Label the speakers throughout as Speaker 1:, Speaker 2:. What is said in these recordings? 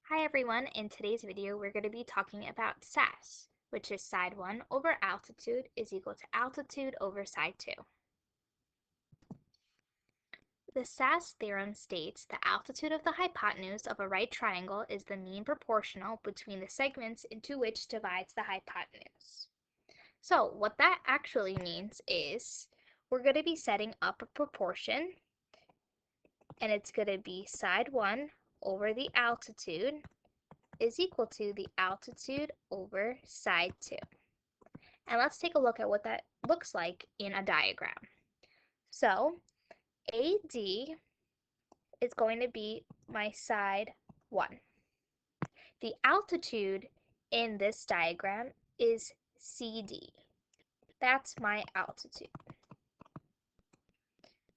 Speaker 1: Hi everyone, in today's video we're going to be talking about Saas, which is side 1 over altitude is equal to altitude over side 2. The Saas theorem states the altitude of the hypotenuse of a right triangle is the mean proportional between the segments into which divides the hypotenuse. So what that actually means is we're going to be setting up a proportion, and it's going to be side 1 over the altitude is equal to the altitude over side 2. And let's take a look at what that looks like in a diagram. So AD is going to be my side 1. The altitude in this diagram is CD. That's my altitude.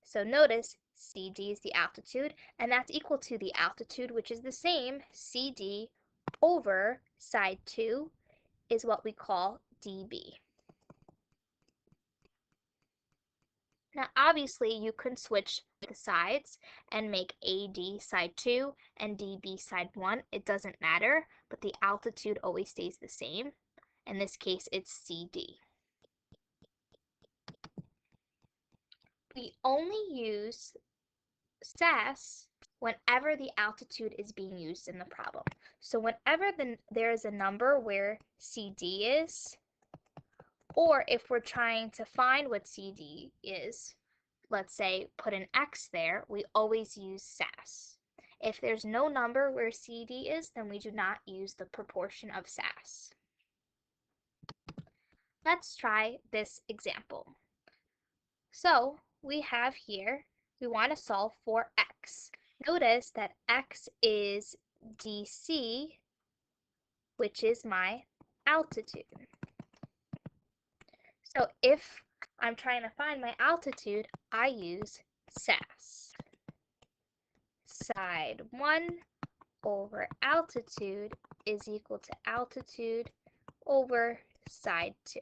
Speaker 1: So notice CD is the altitude, and that's equal to the altitude, which is the same, CD over side 2 is what we call dB. Now obviously you can switch the sides and make AD side 2 and DB side 1. It doesn't matter, but the altitude always stays the same. In this case it's CD. We only use Saas whenever the altitude is being used in the problem. So whenever there is a number where CD is, or if we're trying to find what CD is, let's say put an X there, we always use Saas. If there's no number where CD is, then we do not use the proportion of Saas. Let's try this example. So we have here, we want to solve for X. Notice that X is DC, which is my altitude. So if I'm trying to find my altitude, I use Saas. Side 1 over altitude is equal to altitude over side 2.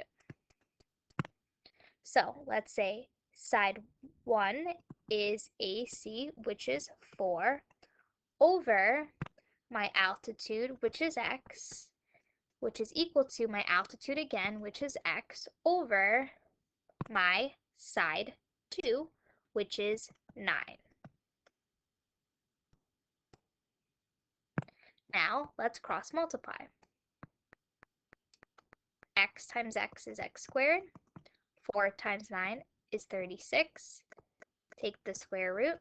Speaker 1: So let's say side 1 is AC, which is 4, over my altitude, which is X, which is equal to my altitude again, which is X, over my side 2, which is 9. Now let's cross multiply. X times X is X squared. 4 times 9 is 36. Take the square root.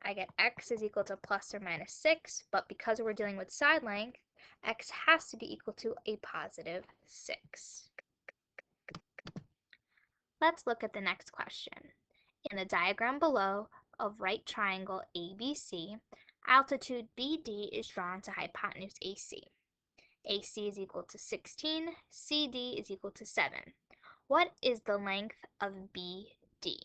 Speaker 1: I get X is equal to plus or minus 6, but because we're dealing with side length, X has to be equal to a positive 6. Let's look at the next question. In the diagram below of right triangle ABC, altitude BD is drawn to hypotenuse AC. AC is equal to 16, CD is equal to 7. What is the length of BD?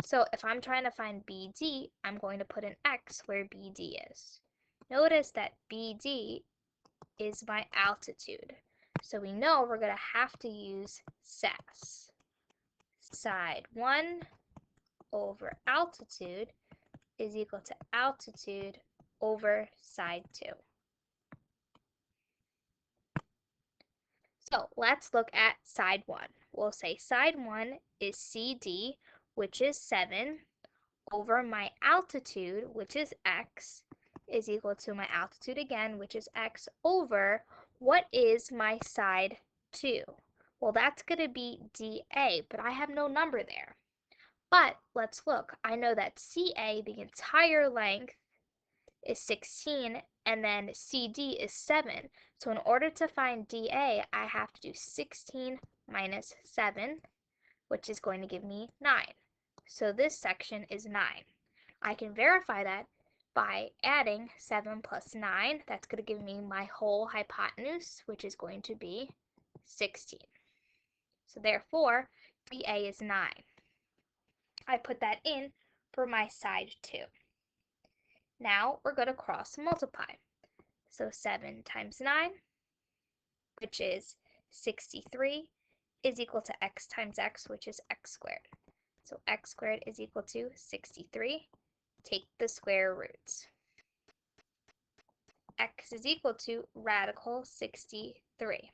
Speaker 1: So if I'm trying to find BD, I'm going to put an X where BD is. Notice that BD is my altitude. So we know we're going to have to use Saas. Side 1 over altitude is equal to altitude over side 2. So let's look at side 1. We'll say side 1 is CD, which is 7, over my altitude, which is X, is equal to my altitude again, which is X, over what is my side 2? Well, that's going to be DA, but I have no number there. But let's look. I know that CA, the entire length, is 16, and then CD is 7. So in order to find DA, I have to do 16 minus 7, which is going to give me 9. So this section is 9. I can verify that by adding 7 plus 9. That's going to give me my whole hypotenuse, which is going to be 16. So therefore, DA is 9. I put that in for my side 2. Now we're going to cross multiply. So 7 times 9, which is 63, is equal to X times X, which is X squared. So X squared is equal to 63. Take the square roots. x is equal to radical 63.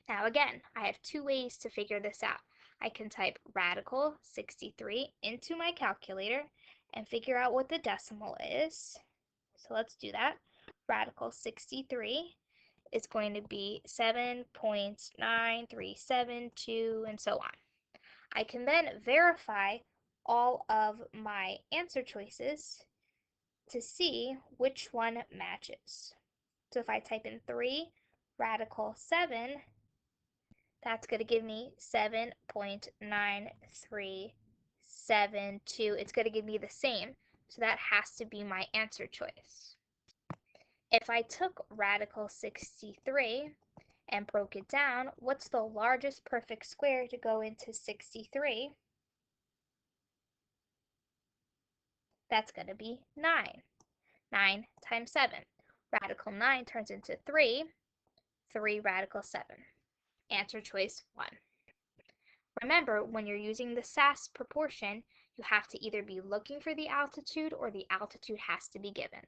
Speaker 1: Now again, I have two ways to figure this out. I can type radical 63 into my calculator and figure out what the decimal is. So let's do that. Radical 63 is going to be 7.9372 and so on. I can then verify all of my answer choices to see which one matches. So if I type in 3 radical 7, that's going to give me 7.9372. It's going to give me the same, so that has to be my answer choice. If I took radical 63 and broke it down, what's the largest perfect square to go into 63? That's going to be 9. 9 times 7. Radical 9 turns into 3. 3 radical 7. Answer choice 1. Remember, when you're using the Saas proportion, you have to either be looking for the altitude or the altitude has to be given.